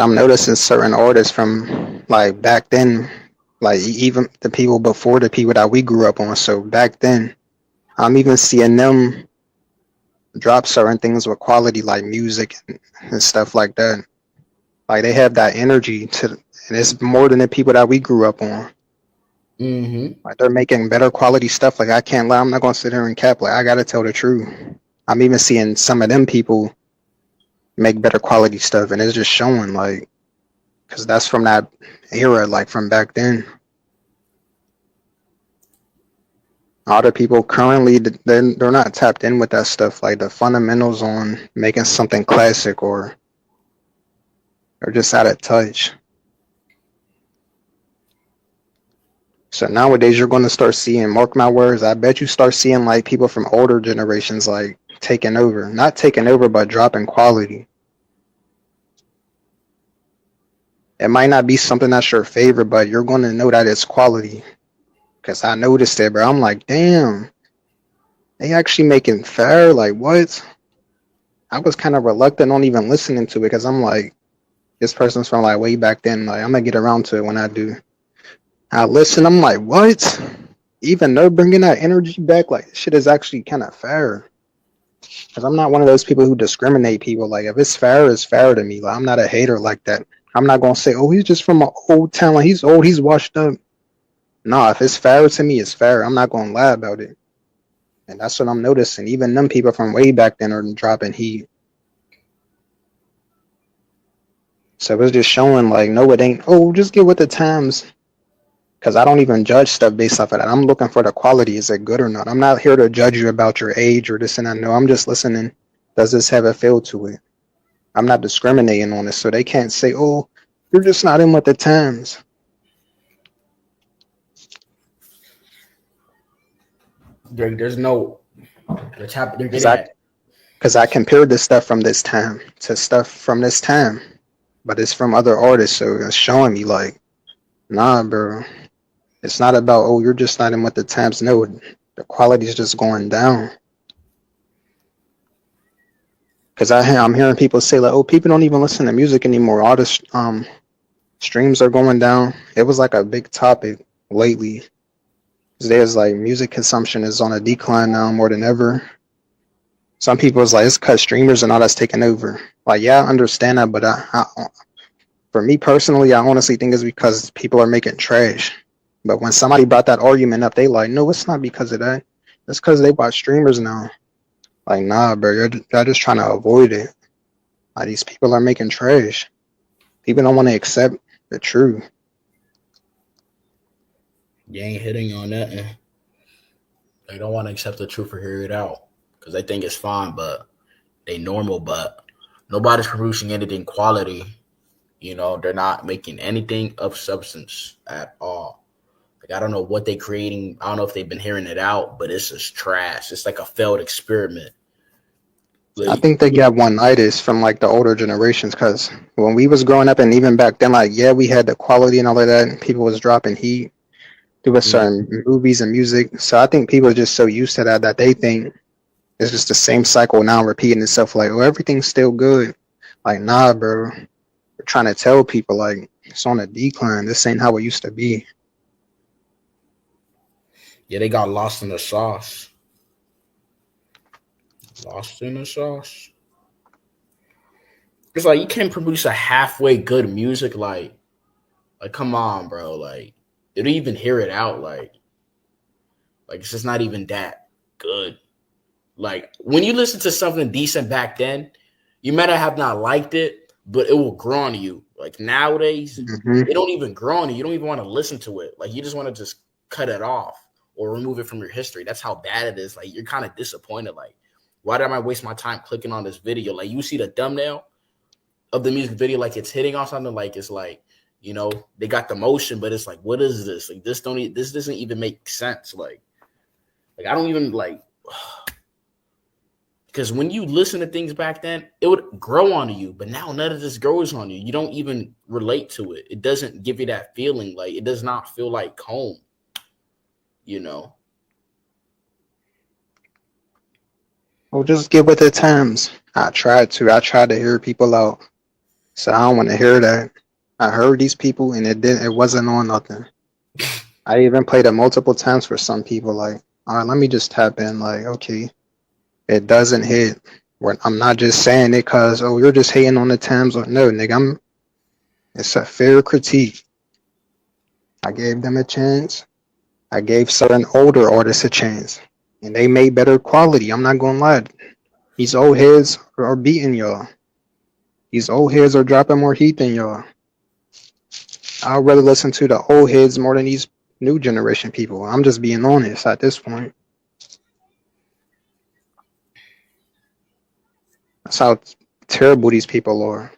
I'm noticing certain artists from like back then, like even the people before the people that we grew up on. So back then, I'm even seeing them drop certain things with quality like music and stuff like that. Like they have that energy to, and it's more than the people that we grew up on. Mm-hmm. Like they're making better quality stuff. Like I can't lie, I'm not gonna sit here and cap. Like I gotta tell the truth. I'm even seeing some of them people make better quality stuff, and it's just showing like, because that's from that era, like from back then. Other people currently they're not tapped in with that stuff, like the fundamentals on making something classic, or they're just out of touch. So nowadays you're going to start seeing, mark my words, I bet you start seeing like people from older generations like taking over, not taking over, but dropping quality. It might not be something that's your favorite, but you're going to know that it's quality. Because I noticed it, bro. I'm like, damn, they actually making fair. Like, what? I was kind of reluctant on even listening to it because I'm like, this person's from like way back then. Like, I'm gonna get around to it when I do. I listen. I'm like, what? Even though bringing that energy back, like, shit is actually kind of fair. Because I'm not one of those people who discriminate people. Like, if it's fair, it's fair to me. Like, I'm not a hater like that. I'm not gonna say, oh, he's just from an old town. Like, he's old. He's washed up. Nah, if it's fair to me, it's fair. I'm not gonna lie about it. And that's what I'm noticing. Even them people from way back then are dropping heat. So it's just showing like, no, it ain't. Oh, just get with the times. Because I don't even judge stuff based off of that. I'm looking for the quality. Is it good or not? I'm not here to judge you about your age or this and that. No, I'm just listening. Does this have a feel to it? I'm not discriminating on it. So they can't say, oh, you're just not in with the times. There's no. They're Because getting I, it. cause I compared this stuff from this time to stuff from this time. But it's from other artists. So it's showing me like, nah, bro. It's not about, oh, you're just not in with the times. No, the quality is just going down. Because I'm hearing people say like, oh, people don't even listen to music anymore. All the streams are going down. It was like a big topic lately. There's like music consumption is on a decline now more than ever. Some people is like it's because streamers and all that's taking over. Like yeah, I understand that, but for me personally, I honestly think it's because people are making trash. But when somebody brought that argument up, they like, no, it's not because of that. It's because they bought streamers now. Like nah, bro, you're just trying to avoid it. Like these people are making trash. People don't want to accept the truth. You ain't hitting on that. And they don't want to accept the truth or hear it out because they think it's fine, but they normal. But nobody's producing anything quality. They're not making anything of substance at all. Like I don't know what they creating. I don't know if they've been hearing it out, but it's just trash. It's like a failed experiment. I Like, think they got one-itis from like the older generations because when we was growing up and even back then, like yeah, we had the quality and all of that. And people was dropping heat through certain movies and music. So I think people are just so used to that they think it's just the same cycle now repeating itself. Like oh, everything's still good. Like nah, bro. We're trying to tell people like it's on a decline. This ain't how it used to be. yeah, they got lost in the sauce. Lost in the sauce. It's like you can't produce a halfway good music. Like come on, bro. Like, they don't even hear it out. Like it's just not even that good. Like when you listen to something decent back then, you might have not liked it, but it will grow on you. Like nowadays, it Hmm. don't even grow on you. You don't even want to listen to it. Like you just want to just cut it off or remove it from your history. That's how bad it is. Like you're kind of disappointed. Like, why did I waste my time clicking on this video? Like you see the thumbnail of the music video, like it's hitting on something. Like it's like they got the motion, but it's like, what is this? Like this doesn't even make sense. Like I don't even like. Because when you listen to things back then, it would grow onto you. But now none of this grows on you. You don't even relate to it. It doesn't give you that feeling. Like it does not feel like home. You know. Well, just get with the times. I tried to. I tried to hear people out. So I don't want to hear that. I heard these people and it wasn't on nothing. I even played it multiple times for some people. Like, all right, let me just tap in. Like, okay, it doesn't hit. I'm not just saying it because oh you're just hating on the times. Or no, nigga, it's a fair critique. I gave them a chance. I gave certain older artists a chance, and they made better quality. I'm not gonna lie. These old heads are beating y'all. These old heads are dropping more heat than y'all. I'd rather listen to the old heads more than these new generation people. I'm just being honest at this point. That's how terrible these people are.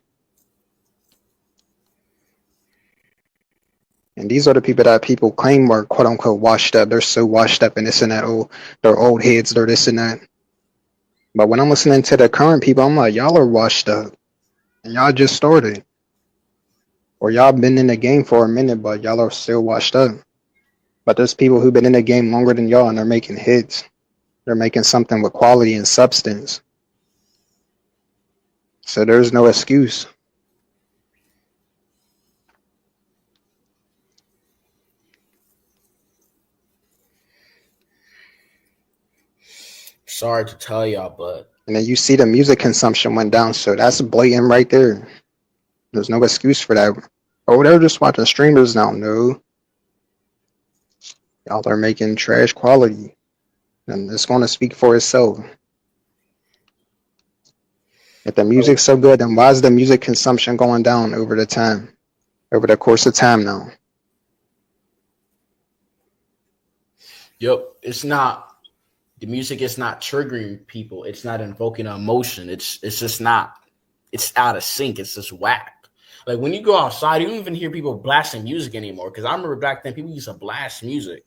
And these are the people that people claim are quote unquote washed up. They're so washed up and this and that. Oh, they're old heads, they're this and that. But when I'm listening to the current people, I'm like, y'all are washed up. And y'all just started. Or y'all been in the game for a minute, but y'all are still washed up. But there's people who've been in the game longer than y'all and they're making hits. They're making something with quality and substance. So there's no excuse. Sorry to tell y'all, but And then you see the music consumption went down. So that's blatant right there. There's no excuse for that. Oh, they're just watching streamers now. No. Y'all are making trash quality. And it's going to speak for itself. If the music's so good, then why is the music consumption going down over the course of time now? yep, it's not. The music is not triggering people. It's not invoking an emotion. It's just not. It's out of sync. It's just whack. Like when you go outside, you don't even hear people blasting music anymore. Because I remember back then, people used to blast music.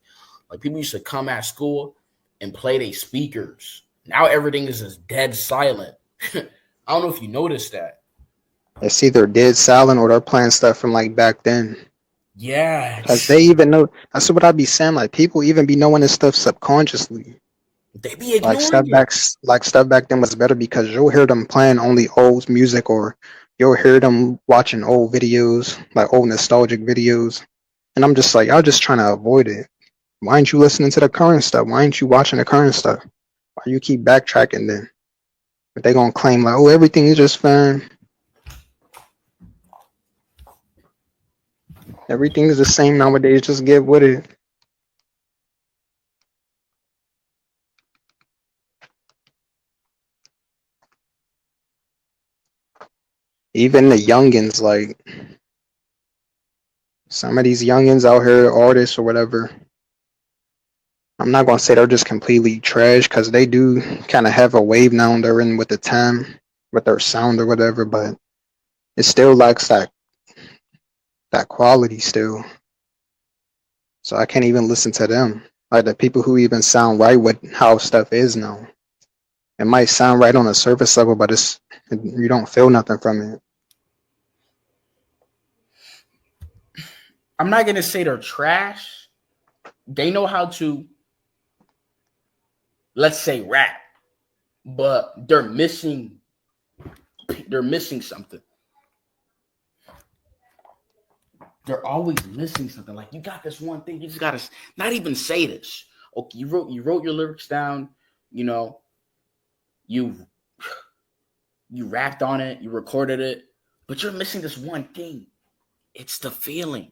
Like people used to come at school and play their speakers. Now everything is just dead silent. I don't know if you noticed that. It's either dead silent or they're playing stuff from like back then. Yeah, Because they even know. That's what I be saying. Like people even be knowing this stuff subconsciously. they be Like ignoring it. stuff back then was better because you'll hear them playing only old music or you'll hear them watching old videos, like old nostalgic videos. And I'm just like, y'all just trying to avoid it. Why aren't you listening to the current stuff? Why aren't you watching the current stuff? Why you keep backtracking then? But they gonna claim like, oh, everything is just fine. Everything is the same nowadays. Just get with it. Even the youngins, like some of these youngins out here, artists or whatever. I'm not gonna say they're just completely trash because they do kind of have a wave now. They're in with the time, with their sound or whatever, but it still lacks that quality still. So I can't even listen to them. Like the people who even sound right with how stuff is now. It might sound right on a surface level, but you don't feel nothing from it. I'm not gonna say they're trash. They know how to, let's say, rap, but they're missing something. They're always missing something. Like you got this one thing, you just gotta not even say this. Okay, you wrote your lyrics down. You know, you rapped on it, you recorded it, but you're missing this one thing. It's the feeling.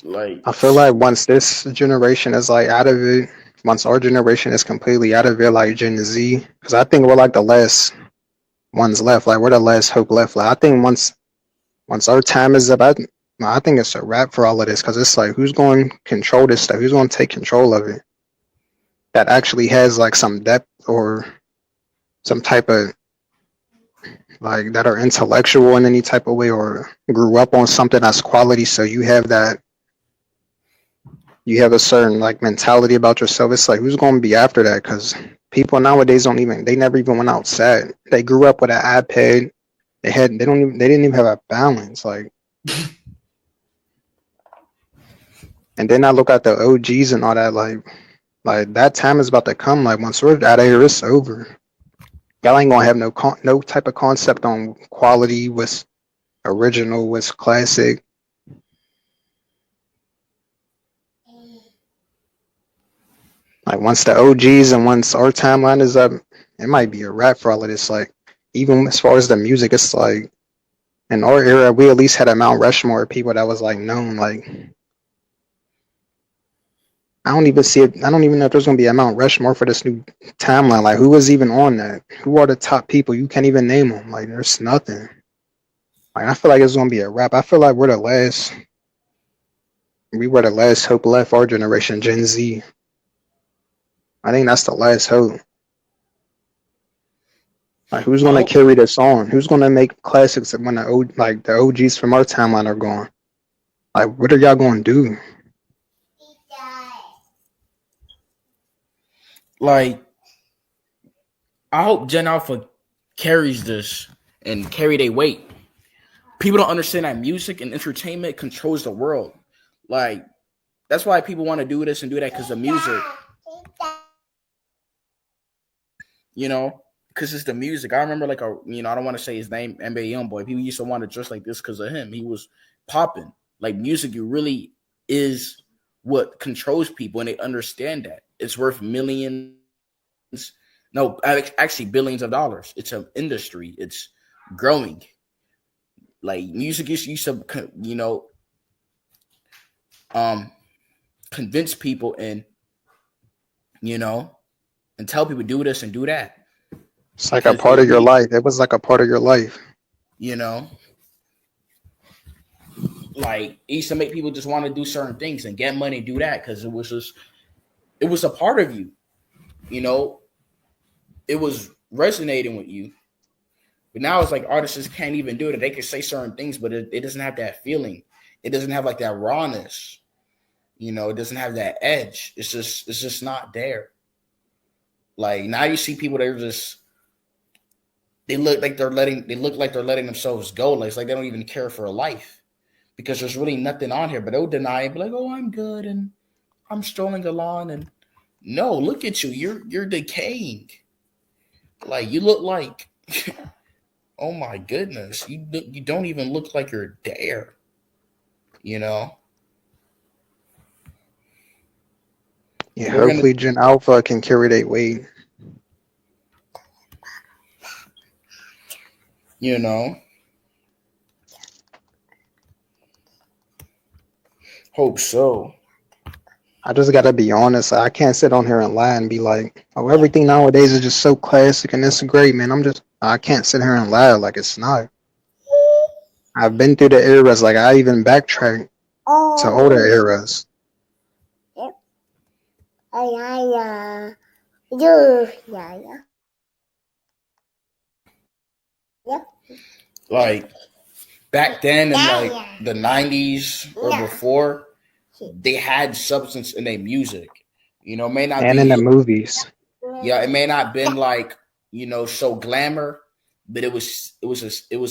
Like I feel like once this generation is like out of it, once our generation is completely out of it, like Gen Z, because I think we're like the last ones left. Like we're the last hope left. Like I think once our time is up, I think it's a wrap for all of this. Because it's like who's going to control this stuff? Who's going to take control of it? That actually has like some depth or some type of like that are intellectual in any type of way or grew up on something that's quality. So you have that. You have a certain like mentality about yourself. It's like who's going to be after that? Because people nowadays they never even went outside. They grew up with an iPad. They didn't even have a balance. Like And then I look at the OGs and all that, like that time is about to come. Like once we're out of here, it's over. Y'all ain't gonna have no type of concept on quality, what's original, what's classic. Like once the OGs and once our timeline is up, it might be a wrap for all of this. Like even as far as the music, it's like in our era, we at least had a Mount Rushmore of people that was like known. Like I don't even see it. I don't even know if there's gonna be a Mount Rushmore for this new timeline. Like who was even on that? Who are the top people? You can't even name them. Like there's nothing. Like I feel like it's gonna be a wrap. I feel like we're the last. We were the last hope left. Our generation, Gen Z. I think that's the last hope. Like who's gonna carry this on? Who's gonna make classics when the OGs from our timeline are gone? Like what are y'all gonna do? Like, I hope Gen Alpha carries this and carry their weight. People don't understand that music and entertainment controls the world. Like, that's why people want to do this and do that, because the music, you know, because it's the music. I remember, like, I don't want to say his name, NBA Youngboy. People used to want to dress like this because of him. He was popping. Like, music, it really is what controls people, and they understand that. It's worth millions. No, actually billions of dollars. It's an industry. It's growing. Like, music used to, convince people and tell people do this and do that. It's like a part of your life. It was like a part of your life. Like it used to make people just want to do certain things and get money and do that because it was a part of you. It was resonating with you. But now it's like artists just can't even do it. They can say certain things, but it doesn't have that feeling. It doesn't have like that rawness. It doesn't have that edge. It's just not there. Like now you see people that are just they look like they're letting themselves go. Like it's like they don't even care for a life because there's really nothing on here. But they'll deny it, be like, "Oh, I'm good and I'm strolling along." And no, look at you. You're decaying. Like you look like, oh my goodness, you don't even look like you're there. Yeah, hopefully Gen Alpha can carry that weight. Hope so. I just gotta be honest. I can't sit on here and lie and be like, "Oh, everything nowadays is just so classic and it's great, man." I can't sit here and lie like it's not. I've been through the eras. Like I even backtrack to older eras. Like back then in like the 90s or before, they had substance in their music. May not and be in the movies. Yeah, it may not been like, so glamour, but it was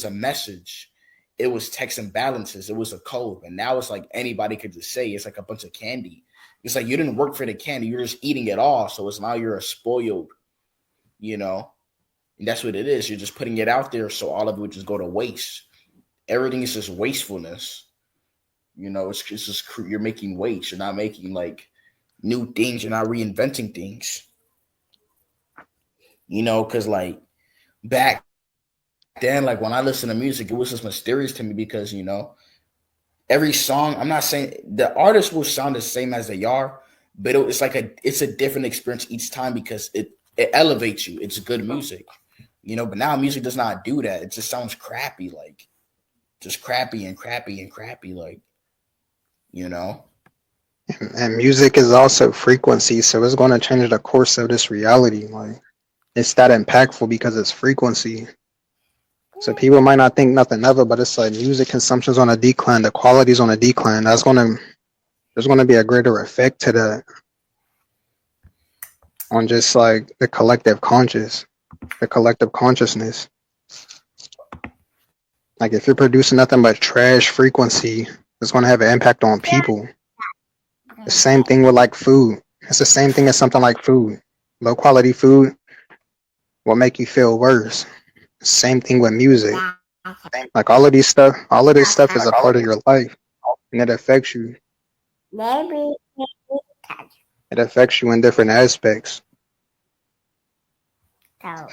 a message. It was checks and balances. It was a code. And now it's like anybody could just say it's like a bunch of candy. It's like you didn't work for the candy. You're just eating it all. So it's now you're a spoiled, and that's what it is. You're just putting it out there. So all of it would just go to waste. Everything is just wastefulness. It's just you're making waste. You're not making like new things. You're not reinventing things. Because like back then, like when I listen to music, it was just mysterious to me because, every song, I'm not saying the artist will sound the same as they are, but it's like it's a different experience each time because it elevates you. It's good music, but now music does not do that. It just sounds crappy, like just crappy and crappy and crappy, like, And music is also frequency, so it's going to change the course of this reality. Like it's that impactful because it's frequency. So people might not think nothing of it, but it's like music consumption's on a decline, the quality's on a decline. There's gonna be a greater effect to that on just like the collective consciousness. Like if you're producing nothing but trash frequency, it's gonna have an impact on people. The same thing with like food. It's the same thing as something like food. Low quality food will make you feel worse. Same thing with music. Like all of this stuff is a part of your life, and it affects you. It affects you in different aspects.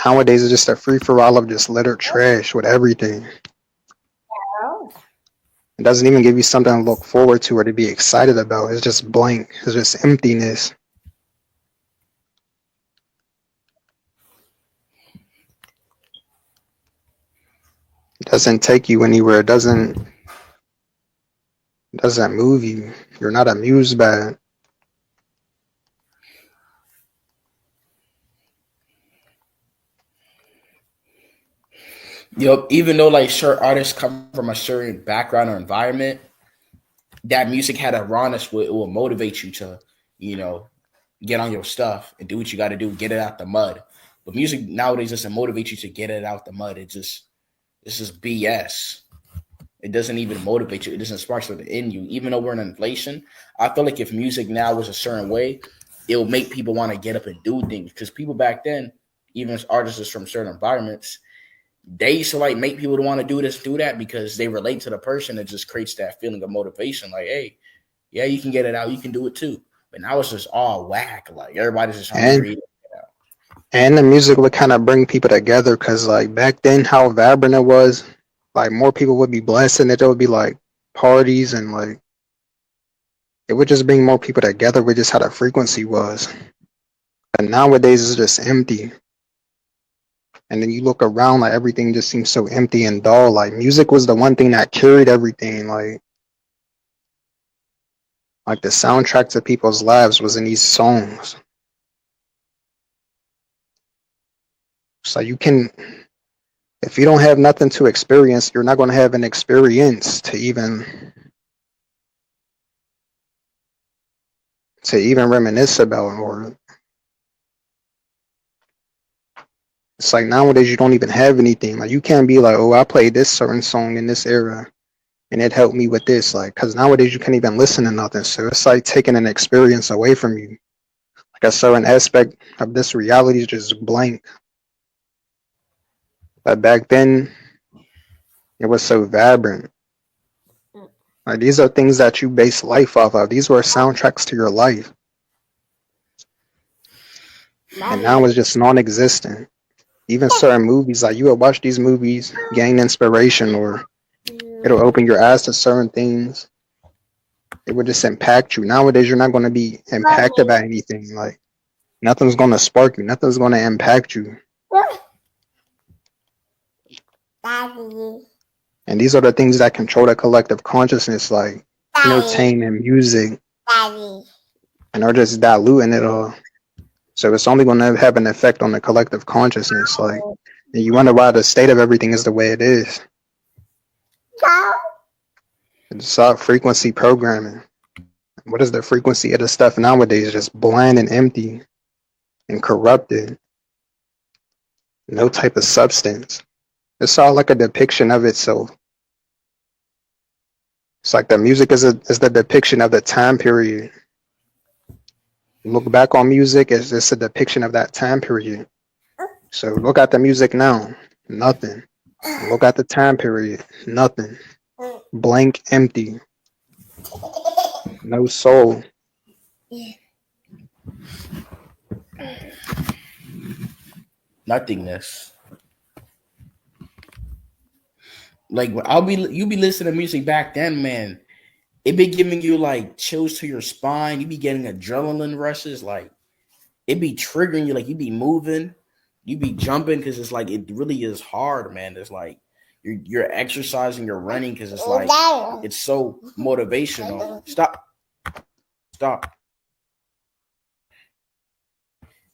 Nowadays, it's just a free for all of just littered trash with everything. It doesn't even give you something to look forward to or to be excited about. It's just blank. It's just emptiness. It doesn't take you anywhere. It doesn't move you. You're not amused by it. Yup. Even though like certain artists come from a certain background or environment, that music had a rawness where it will motivate you to, you know, get on your stuff and do what you got to do, get it out the mud. But music nowadays doesn't motivate you to get it out the mud. It's just BS. It doesn't even motivate you. It doesn't spark something in you. Even though we're in inflation, I feel like if music now was a certain way, it will make people want to get up and do things. Because people back then, even as artists from certain environments, they used to like make people want to do this, do that because they relate to the person. It just creates that feeling of motivation. Like, hey, yeah, you can get it out. You can do it too. But now it's just all whack. Like everybody's just trying to And create it out. and the music would kind of bring people together because like back then, how vibrant it was, like more people would be blasting it. There would be like parties and like it would just bring more people together with just how the frequency was. And nowadays, it's just empty. And then you look around, like everything just seems so empty and dull. Like music was the one thing that carried everything. Like the soundtrack to people's lives was in these songs. So you can, if you don't have nothing to experience, you're not going to have an experience to even reminisce about. Or it's like nowadays you don't even have anything. Like you can't be like, oh, I played this certain song in this era and it helped me with this. Like, because nowadays you can't even listen to nothing. So it's like taking an experience away from you. Like a certain aspect of this reality is just blank. But back then, it was so vibrant. Like these are things that you base life off of. These were soundtracks to your life, and now it's just non-existent. Even certain movies, like you will watch these movies, gain inspiration, or it'll open your eyes to certain things. It would just impact you. Nowadays, you're not going to be impacted by anything. Like nothing's going to spark you. Nothing's going to impact you. And these are the things that control the collective consciousness, like entertainment, music, and are just diluting it all. So it's only going to have an effect on the collective consciousness. Like, and you wonder why the state of everything is the way it is. It's all frequency programming. What is the frequency of the stuff nowadays? Just bland and empty and corrupted. No type of substance. It's all like a depiction of itself. It's like the music is the depiction of the time period. Look back on music, it's a depiction of that time period. So look at the music now, nothing. Look at the time period, nothing. Blank, empty, no soul. Nothingness. Like you be listening to music back then, man. It be giving you like chills to your spine. You be getting adrenaline rushes. Like it be triggering you. Like you be moving, you be jumping because it's like it really is hard, man. It's like you're exercising, you're running because it's like it's so motivational. Stop.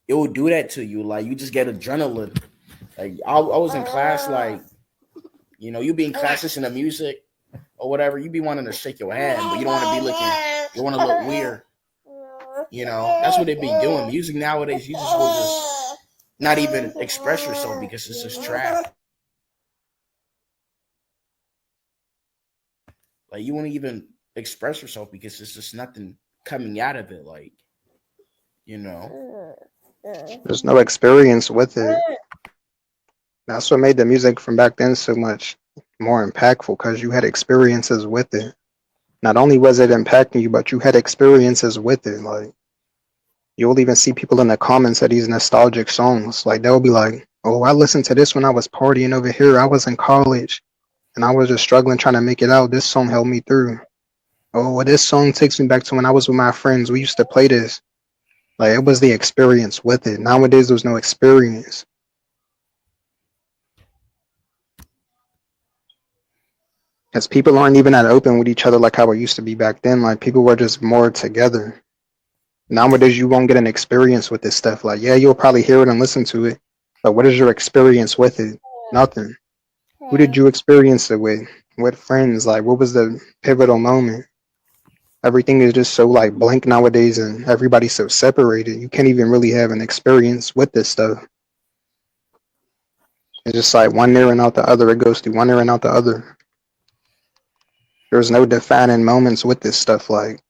It will do that to you. Like you just get adrenaline. Like I was in class, like you be in class listening to music or whatever. You be wanting to shake your hand, but you don't want to be looking. You want to look weird. That's what they be doing. Music nowadays, you just will just not even express yourself because it's just trash. Like you won't even express yourself because it's just nothing coming out of it, like, you know. There's no experience with it. That's what made the music from back then so much more impactful because you had experiences with it. Not only was it impacting you, but you had experiences with it. Like you'll even see people in the comments of these nostalgic songs. Like they'll be like, "Oh, I listened to this when I was partying over here. I was in college and I was just struggling trying to make it out. This song helped me through. Oh, well, this song takes me back to when I was with my friends. We used to play this." Like it was the experience with it. Nowadays, there's no experience. Because people aren't even that open with each other like how it used to be back then. Like people were just more together. Nowadays, you won't get an experience with this stuff. Like, yeah, you'll probably hear it and listen to it, but what is your experience with it? Nothing. Who did you experience it with? What friends? Like, what was the pivotal moment? Everything is just so like blank nowadays, and everybody's so separated. You can't even really have an experience with this stuff. It's just like one ear and out the other. It goes through one ear and out the other. There's no defining moments with this stuff. Like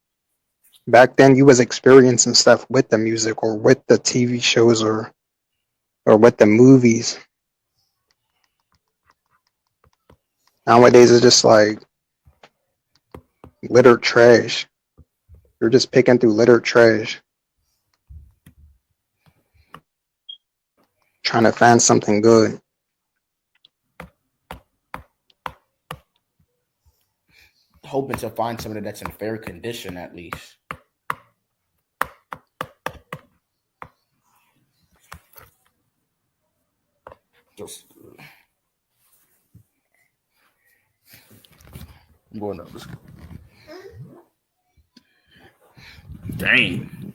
back then, you was experiencing stuff with the music or with the TV shows or with the movies. Nowadays, it's just like littered trash. You're just picking through littered trash, trying to find something good. Hoping to find somebody that's in fair condition at least. Just I'm going up. Dang.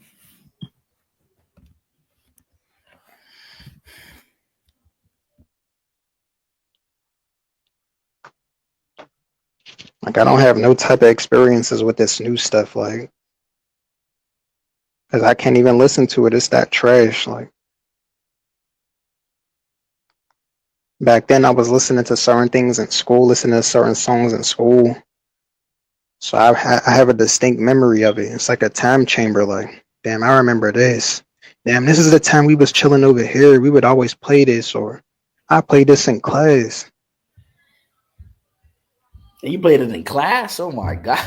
Like I don't have no type of experiences with this new stuff, like, because I can't even listen to it. It's that trash. Like back then, I was listening to certain things in school, listening to certain songs in school. So I have a distinct memory of it. It's like a time chamber. Like, damn, I remember this. Damn, this is the time we was chilling over here. We would always play this, or I played this in class. And you played it in class? Oh my god.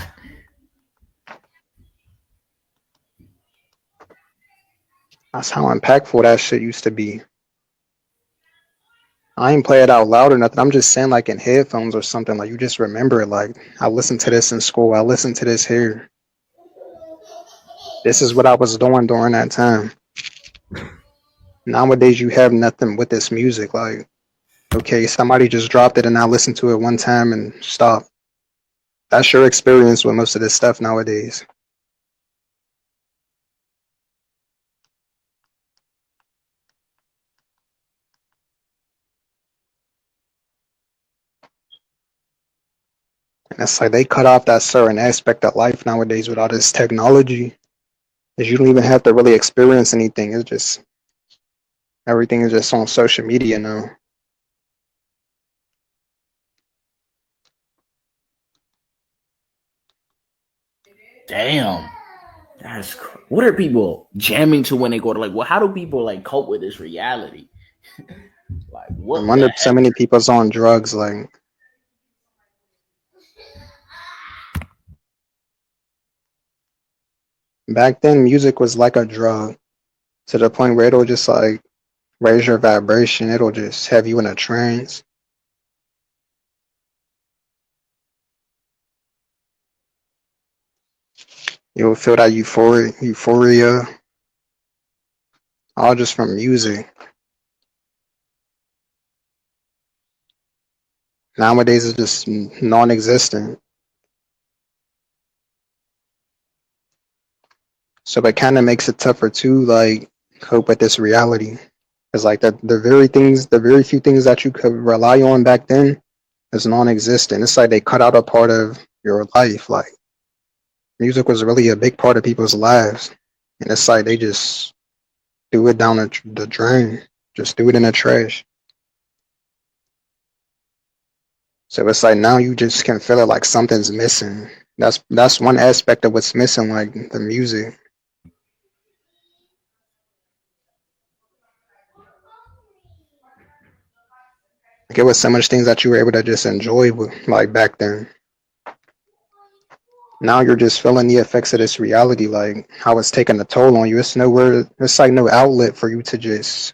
That's how impactful that shit used to be. I ain't play it out loud or nothing. I'm just saying, like in headphones or something. Like you just remember it. Like I listened to this in school. I listened to this here. This is what I was doing during that time. Nowadays, you have nothing with this music. Like, okay, somebody just dropped it and I listened to it one time and stop. That's your experience with most of this stuff nowadays. And it's like they cut off that certain aspect of life nowadays with all this technology. Is you don't even have to really experience anything. It's just everything is just on social media now. Damn. What are people jamming to when they go to like? Well, how do people like cope with this reality? Like, I what wonder the if so heck? many people's on drugs. Like back then, music was like a drug to the point where it'll just like raise your vibration. It'll just have you in a trance. You'll feel that euphoria, all just from music. Nowadays, it's just non-existent. So it kind of makes it tougher to like cope with this reality. Because like the very few things that you could rely on back then is non-existent. It's like they cut out a part of your life. Like music was really a big part of people's lives, and it's like they just threw it down the drain, just threw it in the trash. So it's like now you just can feel it like something's missing. That's one aspect of what's missing, like the music. Like it was so much things that you were able to just enjoy with, like back then. Now you're just feeling the effects of this reality, like how it's taking a toll on you. It's nowhere. It's like no outlet for you to just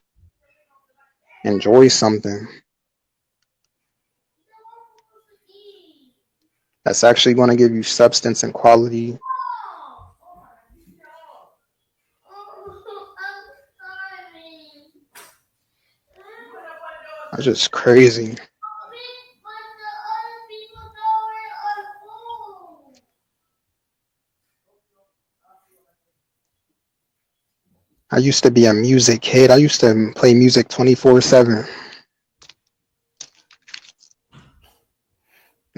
enjoy something that's actually going to give you substance and quality. That's just crazy. I used to be a music kid. I used to play music 24/7.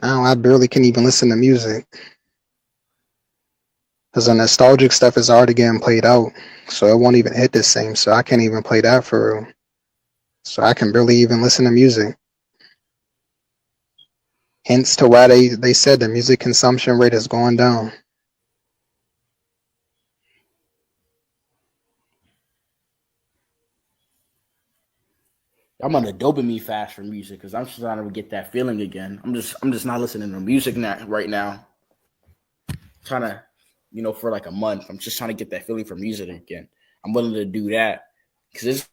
Now I barely can even listen to music because the nostalgic stuff is already getting played out, so it won't even hit the same. So I can't even play that for real. So I can barely even listen to music. Hence to why they said the music consumption rate is going down. I'm on a dopamine fast for music because I'm just trying to get that feeling again. I'm just not listening to music right now. Trying to, for like a month. I'm just trying to get that feeling for music again. I'm willing to do that because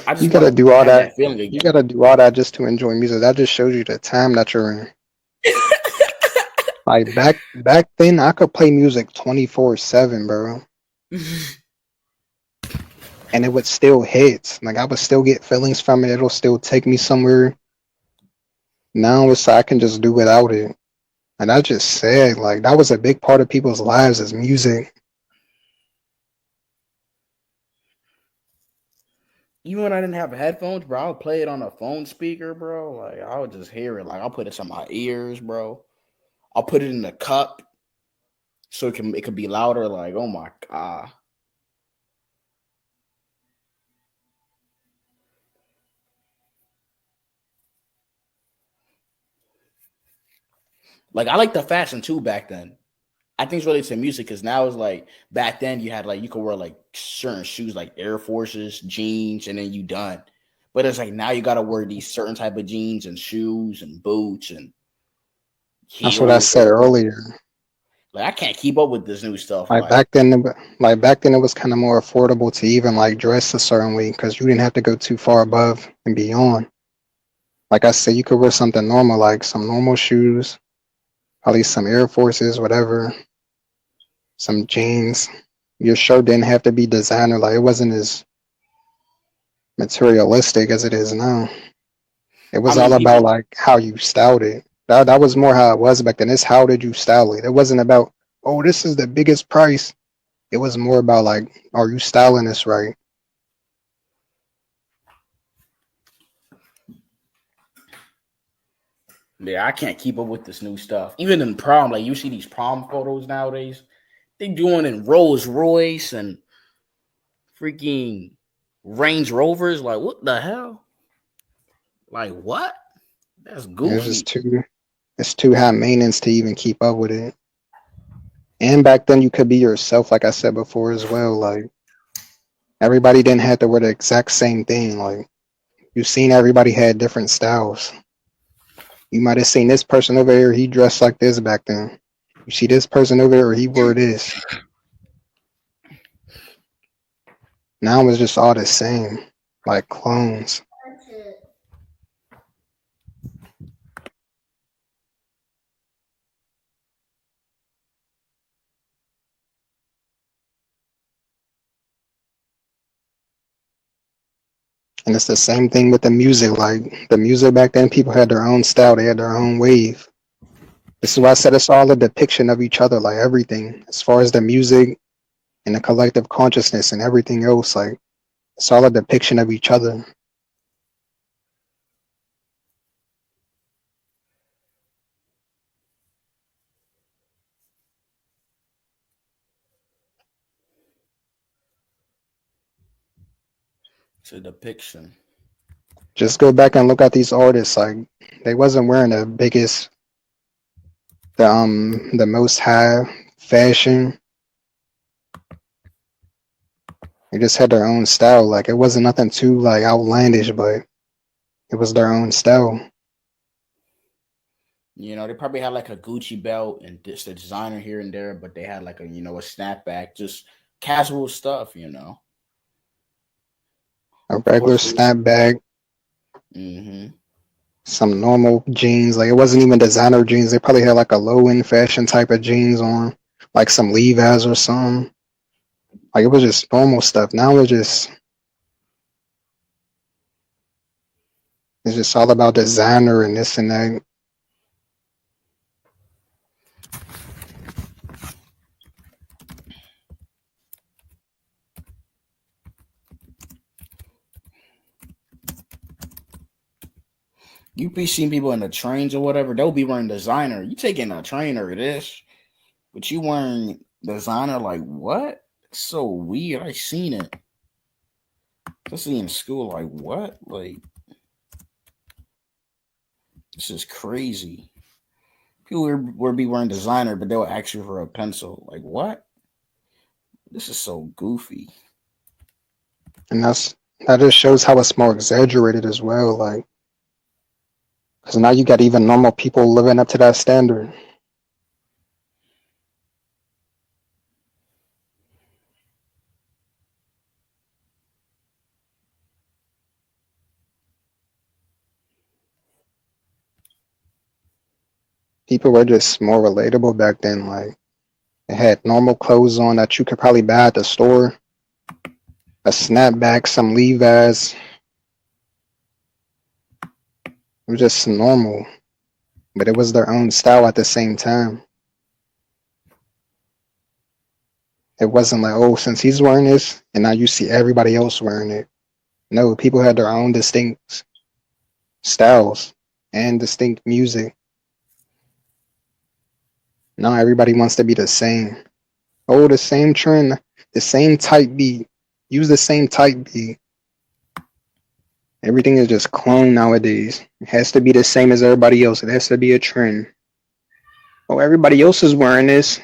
I You just gotta want do to all have that. that feeling You again. gotta do all that just to enjoy music. That just shows you the time that you're in. Like back then, I could play music 24/7, bro, and it would still hit. Like I would still get feelings from it. It'll still take me somewhere. Now it's I can just do without it. And I just said like that was a big part of people's lives is music. Even when I didn't have headphones, bro, I would play it on a phone speaker, bro. Like I would just hear it. Like I'll put it in my ears, bro. I'll put it in a cup so it could be louder. Like, oh my god. Like I like the fashion too back then. I think it's related to music because now it's like back then you had like you could wear like certain shoes like Air Forces, jeans, and then you done. But it's like now you gotta wear these certain type of jeans and shoes and boots and That's what I heels. said earlier. Like I can't keep up with this new stuff. Like Like back then, it was kind of more affordable to even like dress a certain way because you didn't have to go too far above and beyond. Like I said, you could wear something normal, like some normal shoes, at least some Air Forces, whatever, some jeans. Your shirt didn't have to be designer. Like it wasn't as materialistic as it is now. It I was mean, all about people. like how you styled it. That was more how it was back then. It's how did you style it. It wasn't about, oh, this is the biggest price. It was more about like, are you styling this right? Yeah, I can't keep up with this new stuff. Even in prom, like you see these prom photos nowadays, they doing in Rolls Royce and freaking Range Rovers. Like, what the hell? Like, what? That's It's just goofy. too high maintenance to even keep up with it. And back then you could be yourself, like I said before as well. Like everybody didn't have to wear the exact same thing. Like you've seen everybody had different styles. You might have seen this person over here, he dressed like this back then. You see this person over here, he wore this. Now it's just all the same, like clones. And it's the same thing with the music. Like the music back then, people had their own style, they had their own wave. This is why I said it's all a depiction of each other, like everything, as far as the music and the collective consciousness and everything else. Like it's all a depiction of each other. It's a depiction. Just go back and look at these artists. Like they wasn't wearing The most high fashion. They just had their own style. Like it wasn't nothing too like outlandish, but it was their own style. You know, they probably had like a Gucci belt and just a designer here and there, but they had like a a snapback, just casual stuff. A Of regular course, we. snapback, Mm-hmm. some normal jeans. Like it wasn't even designer jeans. They probably had like a low end fashion type of jeans on, like some Levi's or something. Like it was just normal stuff. Now it's just all about designer and this and that. You be seeing people in the trains or whatever, they'll be wearing designer. You taking a train or this, but you wearing designer like what? It's so weird. I seen it. Especially in school, like what? Like this is crazy. People would be wearing designer, but they'll ask you for a pencil. Like what? This is so goofy. And that just shows how it's more exaggerated as well. Like, because now you got even normal people living up to that standard. People were just more relatable back then. Like, they had normal clothes on that you could probably buy at the store, a snapback, some Levi's. It was just normal, but it was their own style at the same time. It wasn't like, oh, since he's wearing this, and now you see everybody else wearing it. No, people had their own distinct styles and distinct music. Now everybody wants to be the same. Oh, the same trend, the same type beat. Use the same type beat. Everything is just cloned nowadays. It has to be the same as everybody else. It has to be a trend. Oh, everybody else is wearing this.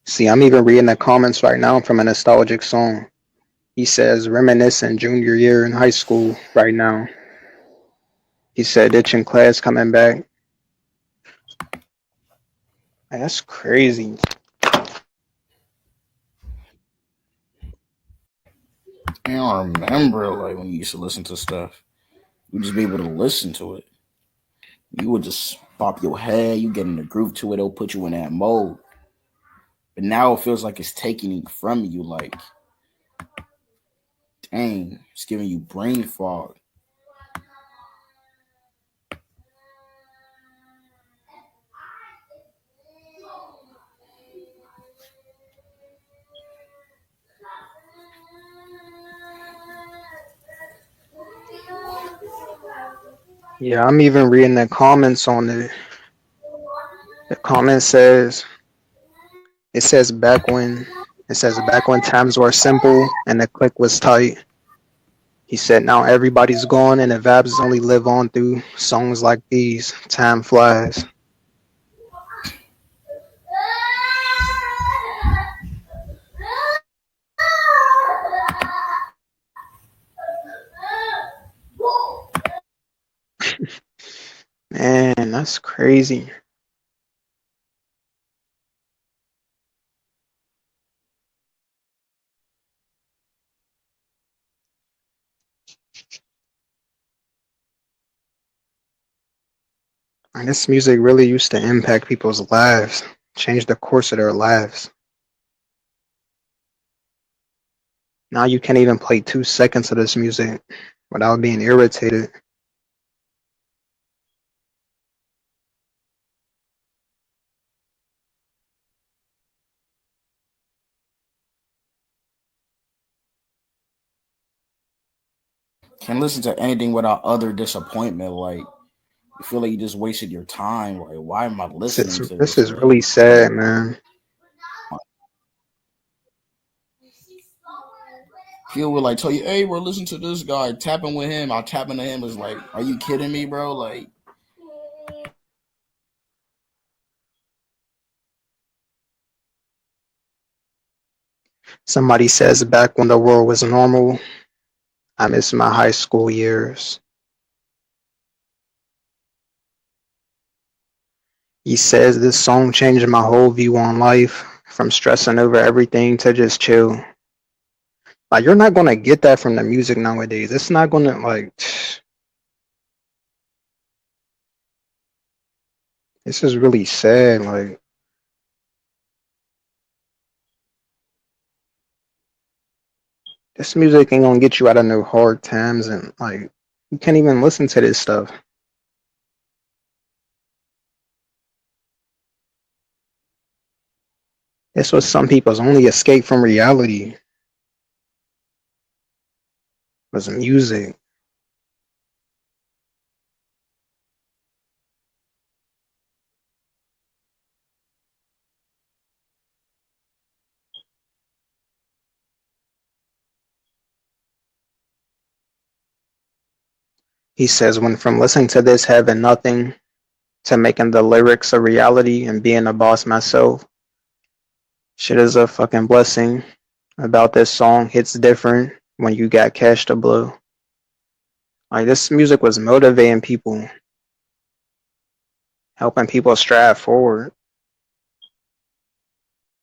See, I'm even reading the comments right now from a nostalgic song. He says, reminiscing junior year in high school right now. He said, ditching class, coming back. That's crazy. I don't remember like when you used to listen to stuff. You just be able to listen to it. You would just pop your head. You get in the groove to it. It'll put you in that mode. But now it feels like it's taking it from you. Like, dang, it's giving you brain fog. Yeah, I'm even reading the comments on it. The comment says, it says back when times were simple and the click was tight. He said now everybody's gone and the vibes only live on through songs like these. Time flies. Man, that's crazy. And this music really used to impact people's lives, change the course of their lives. Now you can't even play 2 seconds of this music without being irritated. Can't listen to anything without other disappointment. Like you feel like you just wasted your time. Like why am I listening to This this? is Like really sad, man. people would like tell you, hey, we're listening to this guy, tapping with him. I'll tap into him. Is like, are you kidding me, bro? Like Somebody says back when the world was normal, I miss my high school years. He says this song changed my whole view on life, from stressing over everything to just chill. Like you're not gonna get that from the music nowadays. It's not gonna like this is really sad. Like this music ain't gonna get you out of no hard times and like you can't even listen to this stuff. This was some people's only escape from reality was music. He says when from listening to this having nothing to making the lyrics a reality and being a boss myself, shit is a fucking blessing. About this song hits different when you got cash to blow. Like this music was motivating people, helping people strive forward.